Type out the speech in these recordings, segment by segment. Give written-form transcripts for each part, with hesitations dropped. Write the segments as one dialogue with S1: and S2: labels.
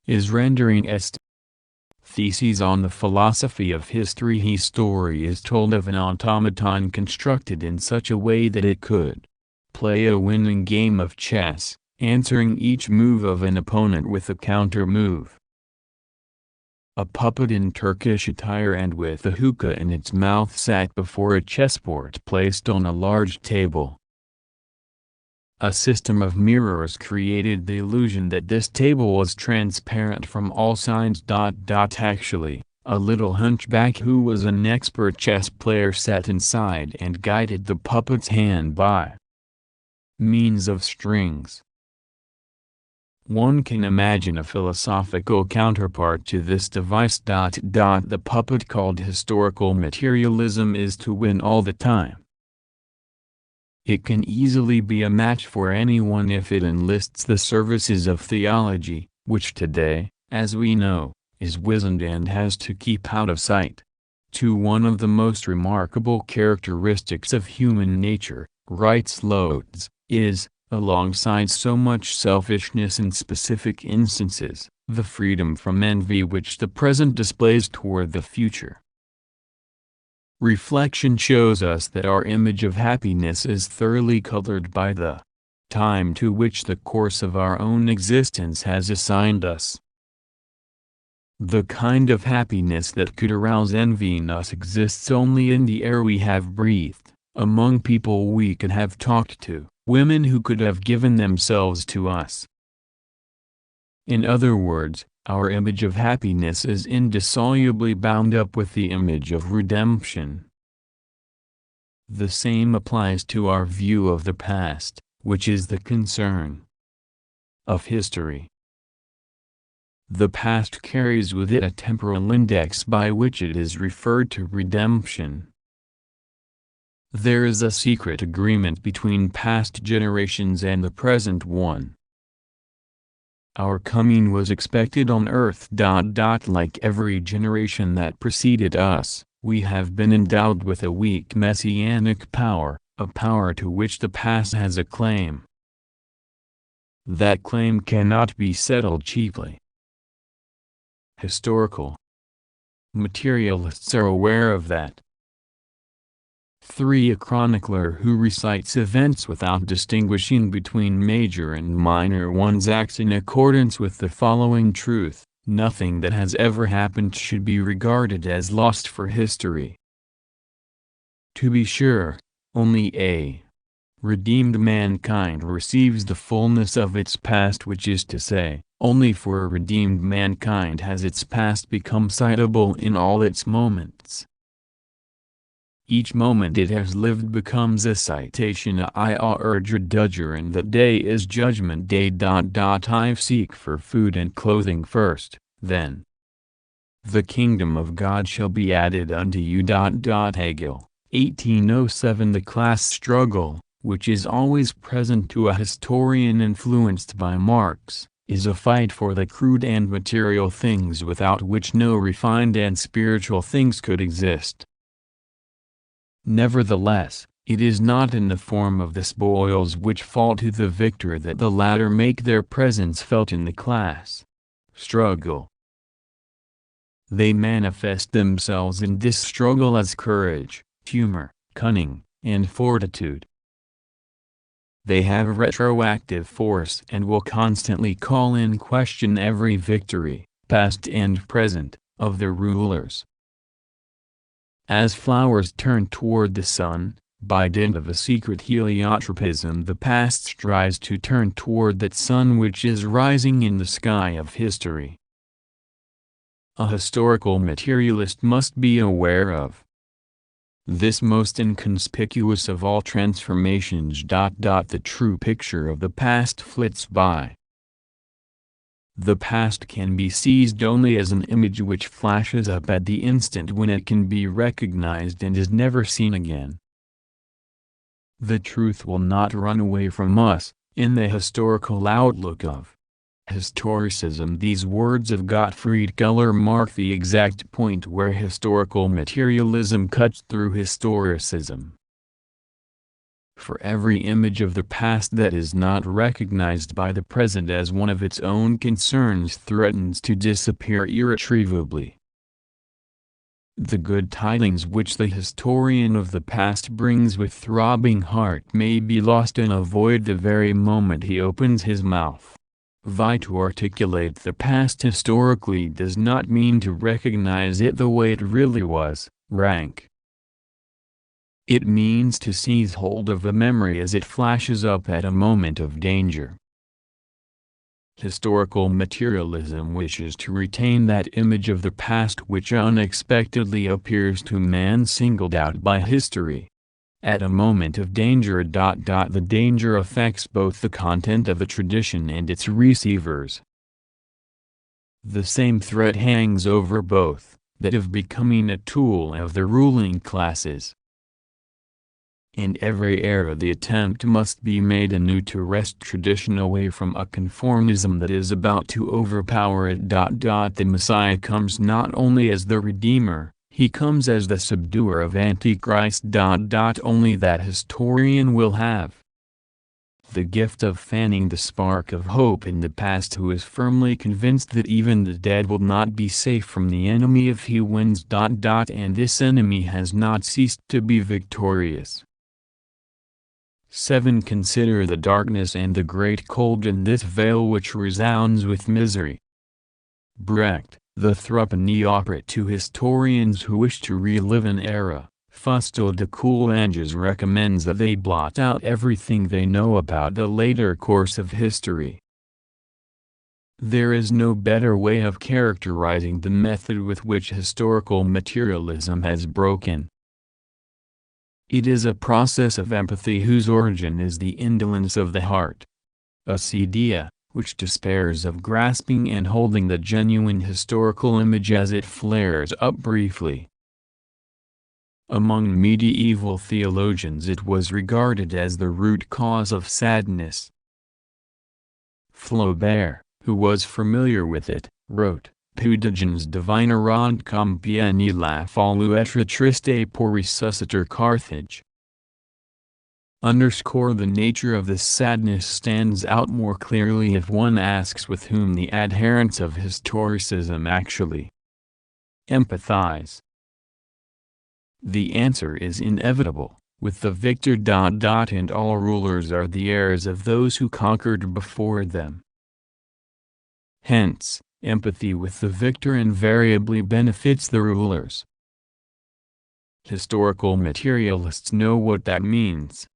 S1: is rendering est. Theses on the philosophy of history. His story is told of an automaton constructed in such a way that it could play a winning game of chess, answering each move of an opponent with a counter-move. A puppet in Turkish attire and with a hookah in its mouth sat before a chessboard placed on a large table. A system of mirrors created the illusion that this table was transparent from all sides. Actually, a little hunchback who was an expert chess player sat inside and guided the puppet's hand by means of strings. One can imagine a philosophical counterpart to this device. The puppet called historical materialism is to win all the time. It can easily be a match for anyone if it enlists the services of theology, which today, as we know, is wizened and has to keep out of sight. To one of the most remarkable characteristics of human nature, writes Lotz, is, alongside so much selfishness in specific instances, the freedom from envy which the present displays toward the future. Reflection shows us that our image of happiness is thoroughly colored by the time to which the course of our own existence has assigned us. The kind of happiness that could arouse envy in us exists only in the air we have breathed, among people we could have talked to, women who could have given themselves to us. In other words, our image of happiness is indissolubly bound up with the image of redemption. The same applies to our view of the past, which is the concern of history. The past carries with it a temporal index by which it is referred to redemption. There is a secret agreement between past generations and the present one. Our coming was expected on earth. Like every generation that preceded us, we have been endowed with a weak messianic power, a power to which the past has a claim. That claim cannot be settled cheaply. Historical materialists are aware of that. A chronicler who recites events without distinguishing between major and minor ones acts in accordance with the following truth: nothing that has ever happened should be regarded as lost for history. To be sure, only a redeemed mankind receives the fullness of its past, which is to say, only for a redeemed mankind has its past become citable in all its moments. Each moment it has lived becomes a citation. I urge a dudger, and the day is judgment day. I seek for food and clothing first, then the kingdom of God shall be added unto you. Hegel, 1807. The class struggle, which is always present to a historian influenced by Marx, is a fight for the crude and material things without which no refined and spiritual things could exist. Nevertheless, it is not in the form of the spoils which fall to the victor that the latter make their presence felt in the class struggle. They manifest themselves in this struggle as courage, humor, cunning, and fortitude. They have retroactive force and will constantly call in question every victory, past and present, of their rulers. As flowers turn toward the sun, by dint of a secret heliotropism, the past strives to turn toward that sun which is rising in the sky of history. A historical materialist must be aware of this most inconspicuous of all transformations. The true picture of the past flits by. The past can be seized only as an image which flashes up at the instant when it can be recognized and is never seen again. The truth will not run away from us. In the historical outlook of historicism, these words of Gottfried Keller mark the exact point where historical materialism cuts through historicism. For every image of the past that is not recognized by the present as one of its own concerns threatens to disappear irretrievably. The good tidings which the historian of the past brings with throbbing heart may be lost in a void the very moment he opens his mouth. To articulate the past historically does not mean to recognize it the way it really was, rank. It means to seize hold of the memory as it flashes up at a moment of danger. Historical materialism wishes to retain that image of the past which unexpectedly appears to man singled out by history. At a moment of danger. The danger affects both the content of the tradition and its receivers. The same threat hangs over both, that of becoming a tool of the ruling classes. In every era the attempt must be made anew to wrest tradition away from a conformism that is about to overpower it. The Messiah comes not only as the Redeemer, he comes as the subduer of Antichrist. Only that historian will have the gift of fanning the spark of hope in the past, who is firmly convinced that even the dead will not be safe from the enemy if he wins. And this enemy has not ceased to be victorious. 7. Consider the darkness and the great cold in this vale which resounds with misery. Brecht, the Thruppenioperet to historians who wish to relive an era. Fustel de Coulanges recommends that they blot out everything they know about the later course of history. There is no better way of characterizing the method with which historical materialism has broken. It is a process of empathy whose origin is the indolence of the heart. Acedia, which despairs of grasping and holding the genuine historical image as it flares up briefly. Among medieval theologians it was regarded as the root cause of sadness. Flaubert, who was familiar with it, wrote, Pudigens devinerant comme bien la folie être triste pour ressusciter Carthage. The nature of this sadness stands out more clearly if one asks with whom the adherents of historicism actually empathize. The answer is inevitable, with the victor. And all rulers are the heirs of those who conquered before them. Hence, empathy with the victor invariably benefits the rulers. Historical materialists know what that means.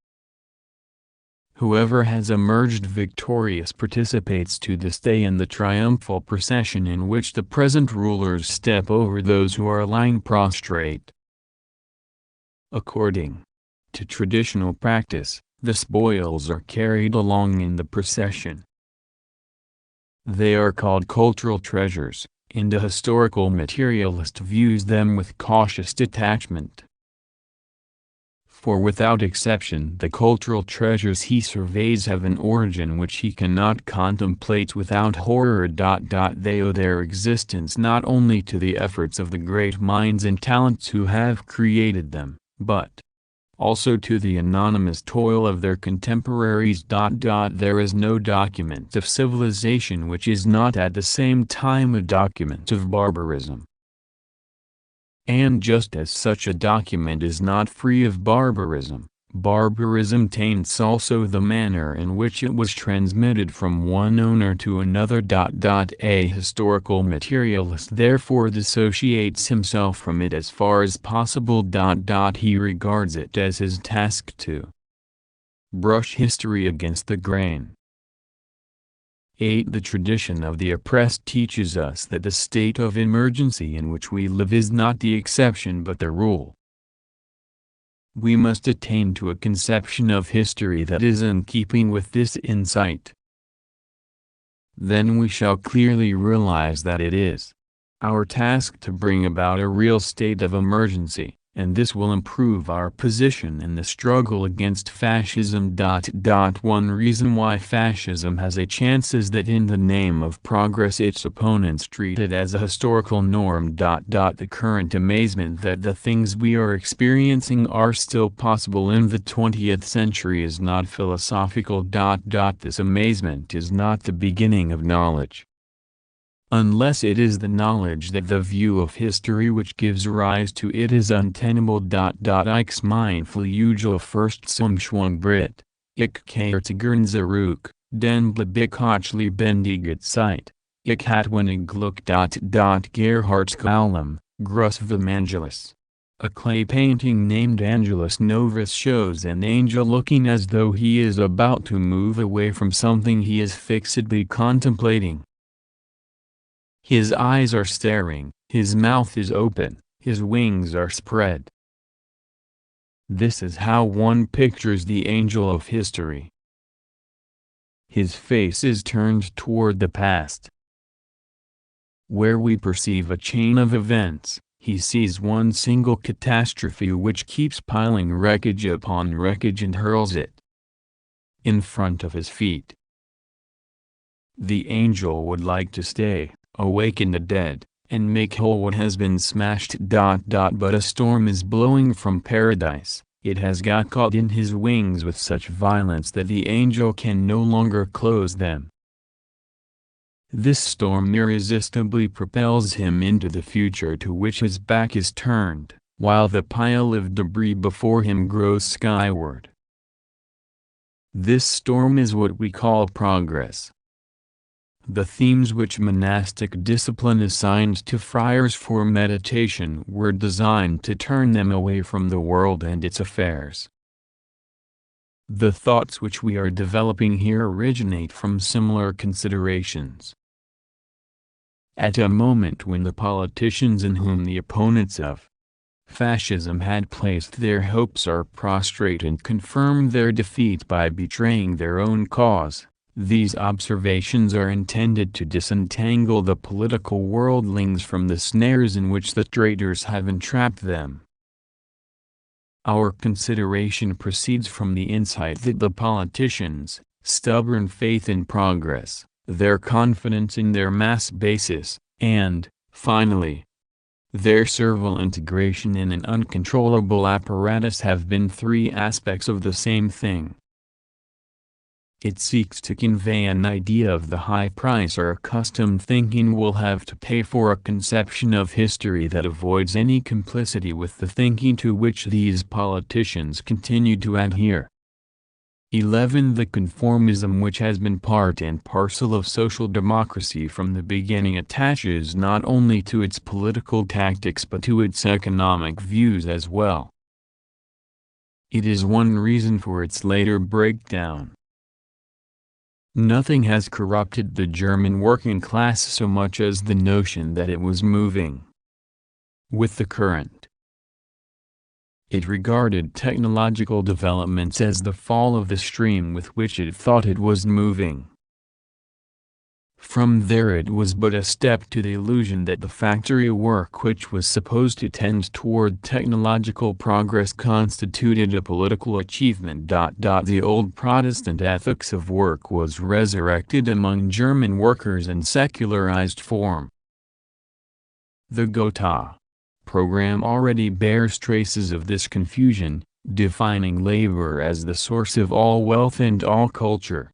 S1: Whoever has emerged victorious participates to this day in the triumphal procession in which the present rulers step over those who are lying prostrate. According to traditional practice, the spoils are carried along in the procession. They are called cultural treasures, and a historical materialist views them with cautious detachment. For without exception the cultural treasures he surveys have an origin which he cannot contemplate without horror. They owe their existence not only to the efforts of the great minds and talents who have created them, but also to the anonymous toil of their contemporaries. There is no document of civilization which is not at the same time a document of barbarism. And just as such a document is not free of barbarism, barbarism taints also the manner in which it was transmitted from one owner to another. A historical materialist therefore dissociates himself from it as far as possible. He regards it as his task to brush history against the grain. 8. The tradition of the oppressed teaches us that the state of emergency in which we live is not the exception but the rule. We must attain to a conception of history that is in keeping with this insight. Then we shall clearly realize that it is our task to bring about a real state of emergency, and this will improve our position in the struggle against fascism. One reason why fascism has a chance is that in the name of progress its opponents treat it as a historical norm. The current amazement that the things we are experiencing are still possible in the 20th century is not philosophical. This amazement is not the beginning of knowledge, unless it is the knowledge that the view of history which gives rise to it is untenable. Ik's mindful usual first Sumschwung Brit, ik keertigern Zaruk, den Blabikachli bendiget Zeit, ik hatwenig Gluck. Gerhardt's Kalem, Grusvim Angelus. A clay painting named Angelus Novus shows an angel looking as though he is about to move away from something he is fixedly contemplating. His eyes are staring, his mouth is open, his wings are spread. This is how one pictures the angel of history. His face is turned toward the past. Where we perceive a chain of events, he sees one single catastrophe which keeps piling wreckage upon wreckage and hurls it in front of his feet. The angel would like to stay, awaken the dead, and make whole what has been smashed. But a storm is blowing from paradise. It has got caught in his wings with such violence that the angel can no longer close them. This storm irresistibly propels him into the future to which his back is turned, while the pile of debris before him grows skyward. This storm is what we call progress. The themes which monastic discipline assigned to friars for meditation were designed to turn them away from the world and its affairs. The thoughts which we are developing here originate from similar considerations. At a moment when the politicians in whom the opponents of fascism had placed their hopes are prostrate and confirm their defeat by betraying their own cause, these observations are intended to disentangle the political worldlings from the snares in which the traitors have entrapped them. Our consideration proceeds from the insight that the politicians' stubborn faith in progress, their confidence in their mass basis, and, finally, their servile integration in an uncontrollable apparatus have been three aspects of the same thing. It seeks to convey an idea of the high price our accustomed thinking will have to pay for a conception of history that avoids any complicity with the thinking to which these politicians continue to adhere. 11. The conformism which has been part and parcel of social democracy from the beginning attaches not only to its political tactics but to its economic views as well. It is one reason for its later breakdown. Nothing has corrupted the German working class so much as the notion that it was moving with the current. It regarded technological developments as the fall of the stream with which it thought it was moving. From there it was but a step to the illusion that the factory work which was supposed to tend toward technological progress constituted a political achievement. The old Protestant ethics of work was resurrected among German workers in secularized form. The Gotha program already bears traces of this confusion, defining labor as the source of all wealth and all culture.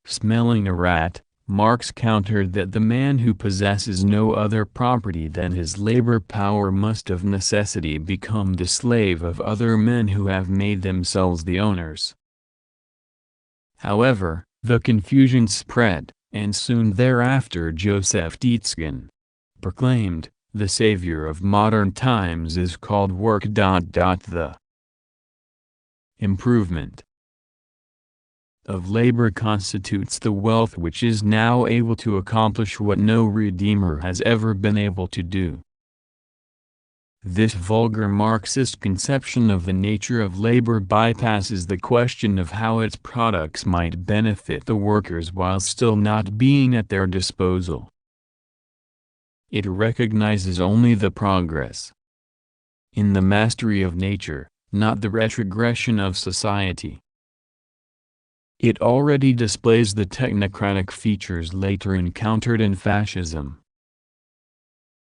S1: Smelling a rat, Marx countered that the man who possesses no other property than his labor power must of necessity become the slave of other men who have made themselves the owners. However, the confusion spread, and soon thereafter Joseph Dietzgen proclaimed, "The savior of modern times is called work." The improvement of labor constitutes the wealth which is now able to accomplish what no redeemer has ever been able to do. This vulgar Marxist conception of the nature of labor bypasses the question of how its products might benefit the workers while still not being at their disposal. It recognizes only the progress in the mastery of nature, not the retrogression of society. It already displays the technocratic features later encountered in fascism.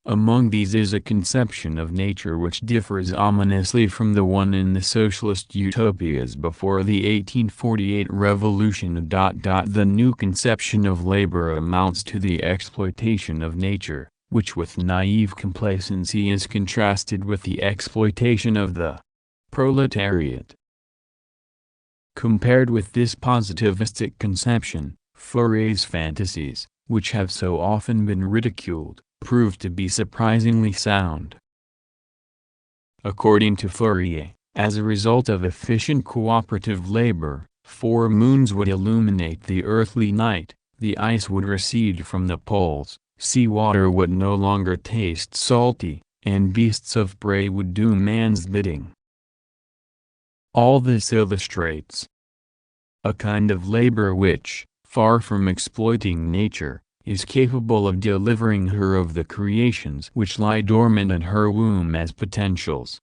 S1: Among these is a conception of nature which differs ominously from the one in the socialist utopias before the 1848 revolution. The new conception of labor amounts to the exploitation of nature, which with naive complacency is contrasted with the exploitation of the proletariat. Compared with this positivistic conception, Fourier's fantasies, which have so often been ridiculed, proved to be surprisingly sound. According to Fourier, as a result of efficient cooperative labor, 4 moons would illuminate the earthly night, the ice would recede from the poles, seawater would no longer taste salty, and beasts of prey would do man's bidding. All this illustrates a kind of labor which, far from exploiting nature, is capable of delivering her of the creations which lie dormant in her womb as potentials.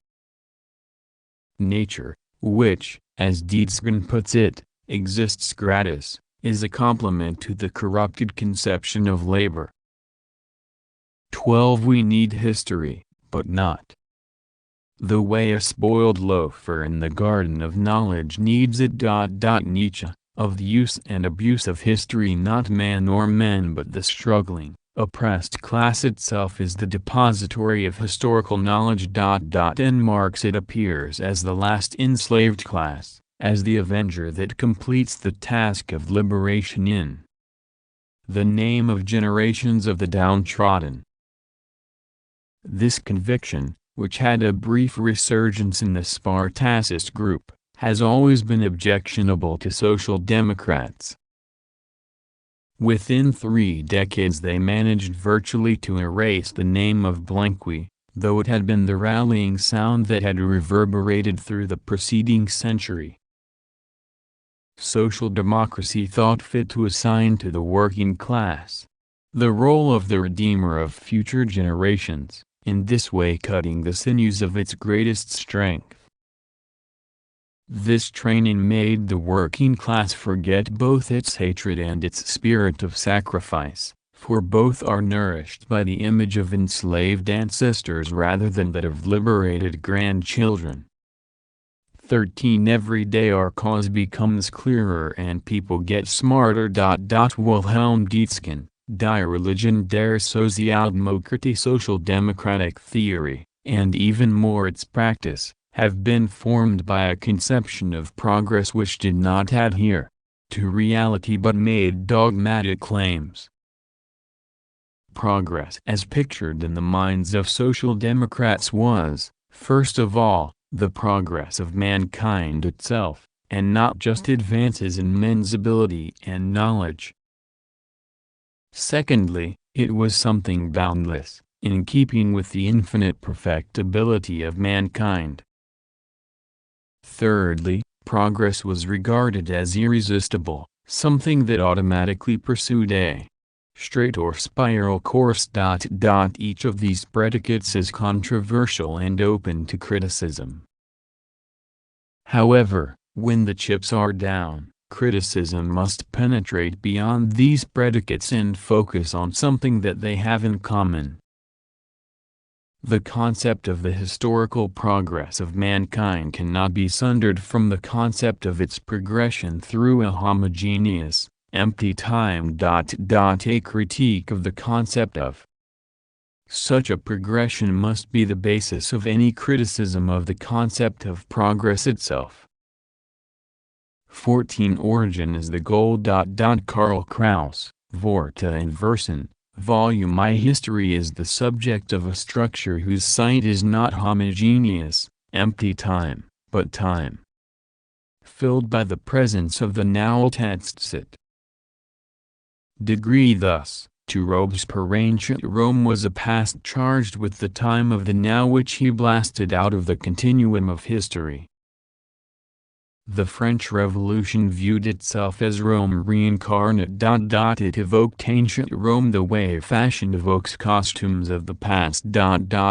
S1: Nature, which, as Dietzgen puts it, exists gratis, is a complement to the corrupted conception of labor. 12. We need history, but not the way a spoiled loafer in the garden of knowledge needs it. Nietzsche, of the use and abuse of history. Not man or men but the struggling, oppressed class itself is the depository of historical knowledge. In Marx it appears as the last enslaved class, as the avenger that completes the task of liberation in the name of generations of the downtrodden. This conviction, which had a brief resurgence in the Spartacist group, has always been objectionable to Social Democrats. Within 3 decades they managed virtually to erase the name of Blanqui, though it had been the rallying sound that had reverberated through the preceding century. Social democracy thought fit to assign to the working class the role of the redeemer of future generations, in this way cutting the sinews of its greatest strength. This training made the working class forget both its hatred and its spirit of sacrifice, for both are nourished by the image of enslaved ancestors rather than that of liberated grandchildren. 13. Every day our cause becomes clearer and people get smarter. Wilhelm Dietzgen, Die Religion der Sozialdemokratie. Social democratic theory, and even more its practice, have been formed by a conception of progress which did not adhere to reality but made dogmatic claims. Progress as pictured in the minds of Social Democrats was, first of all, the progress of mankind itself, and not just advances in men's ability and knowledge. Secondly, it was something boundless, in keeping with the infinite perfectibility of mankind. Thirdly, progress was regarded as irresistible, something that automatically pursued a straight or spiral course. Each of these predicates is controversial and open to criticism. However, when the chips are down, criticism must penetrate beyond these predicates and focus on something that they have in common. The concept of the historical progress of mankind cannot be sundered from the concept of its progression through a homogeneous, empty time. A critique of the concept of such a progression must be the basis of any criticism of the concept of progress itself. 14. Origin is the goal. Karl Kraus, Vorta and Versen, Volume I. History is the subject of a structure whose site is not homogeneous, empty time, but time filled by the presence of the now Tatsit. Degree. Thus, to Robespierre ancient Rome was a past charged with the time of the now which he blasted out of the continuum of history. The French Revolution viewed itself as Rome reincarnate. It evoked ancient Rome the way fashion evokes costumes of the past.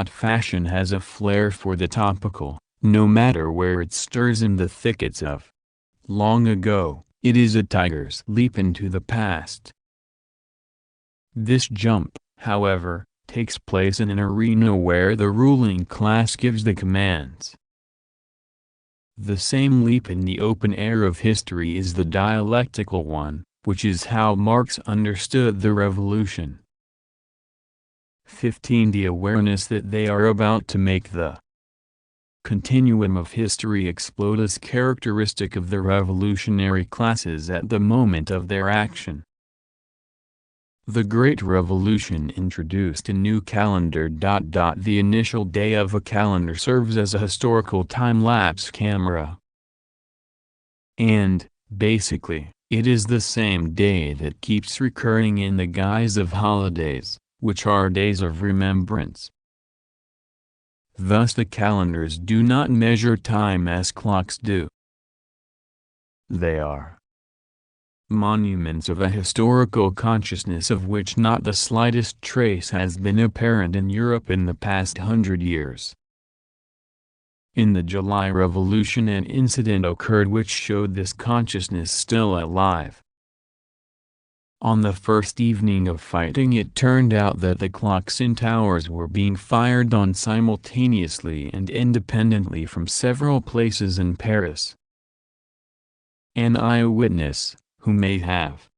S1: Fashion has a flair for the topical, no matter where it stirs in the thickets of long ago. It is a tiger's leap into the past. This jump, however, takes place in an arena where the ruling class gives the commands. The same leap in the open air of history is the dialectical one, which is how Marx understood the revolution. 15. The awareness that they are about to make the continuum of history explode is characteristic of the revolutionary classes at the moment of their action. The Great Revolution introduced a new calendar. The initial day of a calendar serves as a historical time-lapse camera. And, basically, it is the same day that keeps recurring in the guise of holidays, which are days of remembrance. Thus the calendars do not measure time as clocks do. They are monuments of a historical consciousness of which not the slightest trace has been apparent in Europe in the past 100 years. In the July Revolution an incident occurred which showed this consciousness still alive. On the first evening of fighting it turned out that the clocks in towers were being fired on simultaneously and independently from several places in Paris. An eyewitness, who may have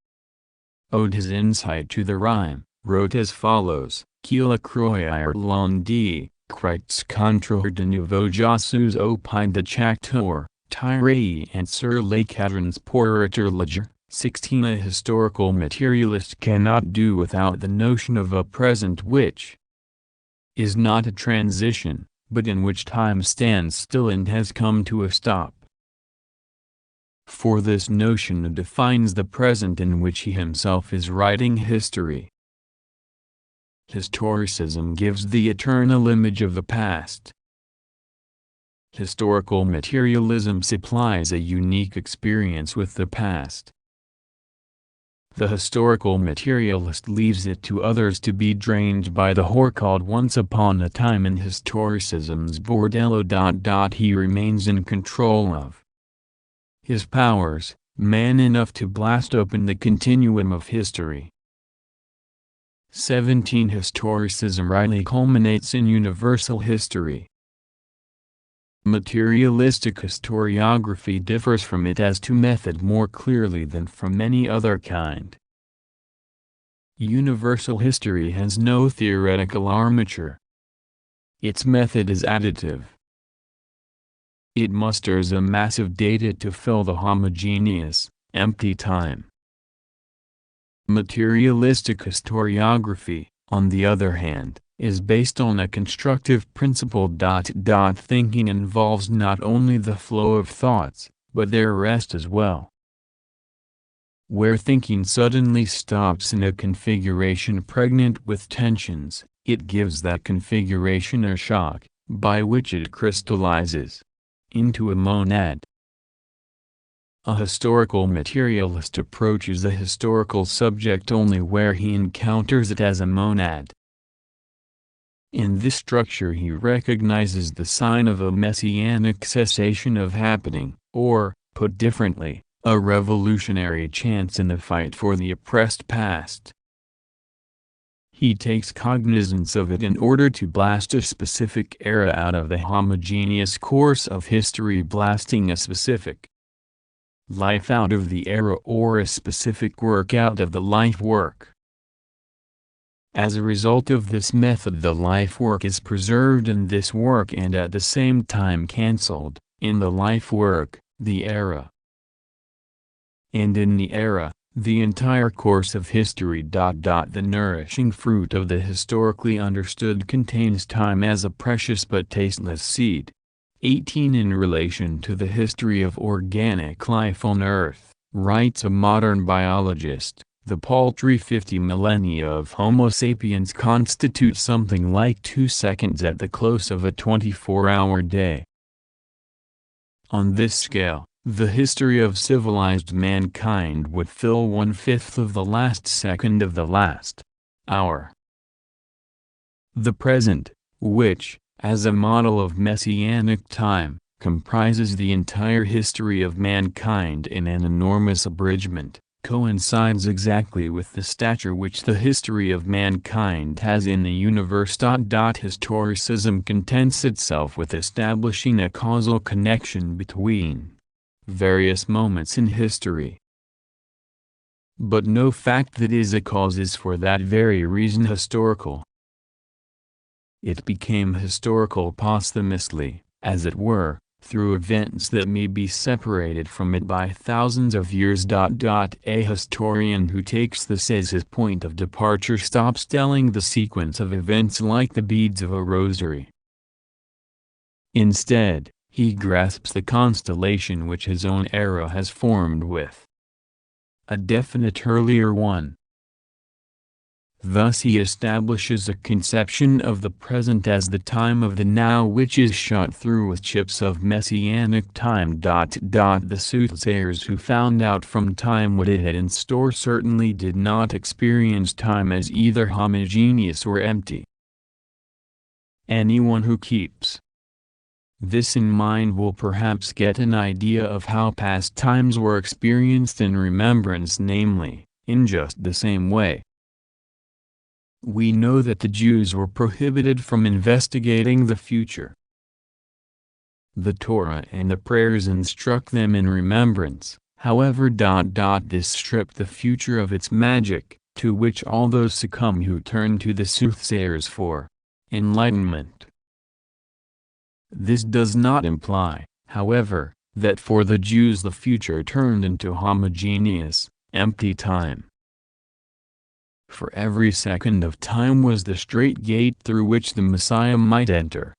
S1: owed his insight to the rhyme, wrote as follows: Qu'il a croire lundi, crites contre de nouveau Jossus au pain de chactor, tiré and sur les cadrons pour ledger. 16. A historical materialist cannot do without the notion of a present which is not a transition, but in which time stands still and has come to a stop. For this notion defines the present in which he himself is writing history. Historicism gives the eternal image of the past. Historical materialism supplies a unique experience with the past. The historical materialist leaves it to others to be drained by the whore called once upon a time in historicism's bordello. He remains in control of his powers, man enough to blast open the continuum of history. 17. Historicism rightly culminates in universal history. Materialistic historiography differs from it as to method more clearly than from any other kind. Universal history has no theoretical armature. Its method is additive. It musters a mass of data to fill the homogeneous, empty time. Materialistic historiography, on the other hand, is based on a constructive principle. Thinking involves not only the flow of thoughts, but their rest as well. Where thinking suddenly stops in a configuration pregnant with tensions, it gives that configuration a shock, by which it crystallizes into a monad. A historical materialist approaches a historical subject only where he encounters it as a monad. In this structure he recognizes the sign of a messianic cessation of happening, or, put differently, a revolutionary chance in the fight for the oppressed past. He takes cognizance of it in order to blast a specific era out of the homogeneous course of history, blasting a specific life out of the era or a specific work out of the life work. As a result of this method the life work is preserved in this work and at the same time cancelled, in the life work, the era. And in the era, the entire course of history. The nourishing fruit of the historically understood contains time as a precious but tasteless seed. 18. In relation to the history of organic life on Earth, writes a modern biologist, the paltry 50 millennia of Homo sapiens constitute something like 2 seconds at the close of a 24-hour day. On this scale, The history of civilized mankind would fill 1/5 of the last second of the last hour. The present, which, as a model of messianic time, comprises the entire history of mankind in an enormous abridgment, coincides exactly with the stature which the history of mankind has in the universe. Historicism contents itself with establishing a causal connection between various moments in history. But no fact that is a cause is for that very reason historical. It became historical posthumously, as it were, through events that may be separated from it by thousands of years. A historian who takes this as his point of departure stops telling the sequence of events like the beads of a rosary. Instead, he grasps the constellation which his own era has formed with a definite earlier one. Thus he establishes a conception of the present as the time of the now which is shot through with chips of messianic time. The soothsayers who found out from time what it had in store certainly did not experience time as either homogeneous or empty. Anyone who keeps this in mind will perhaps get an idea of how past times were experienced in remembrance, namely, in just the same way. We know that the Jews were prohibited from investigating the future. The Torah and the prayers instruct them in remembrance, however. This stripped the future of its magic, to which all those succumb who turn to the soothsayers for enlightenment. This does not imply, however, that for the Jews the future turned into homogeneous, empty time. For every second of time was the straight gate through which the Messiah might enter.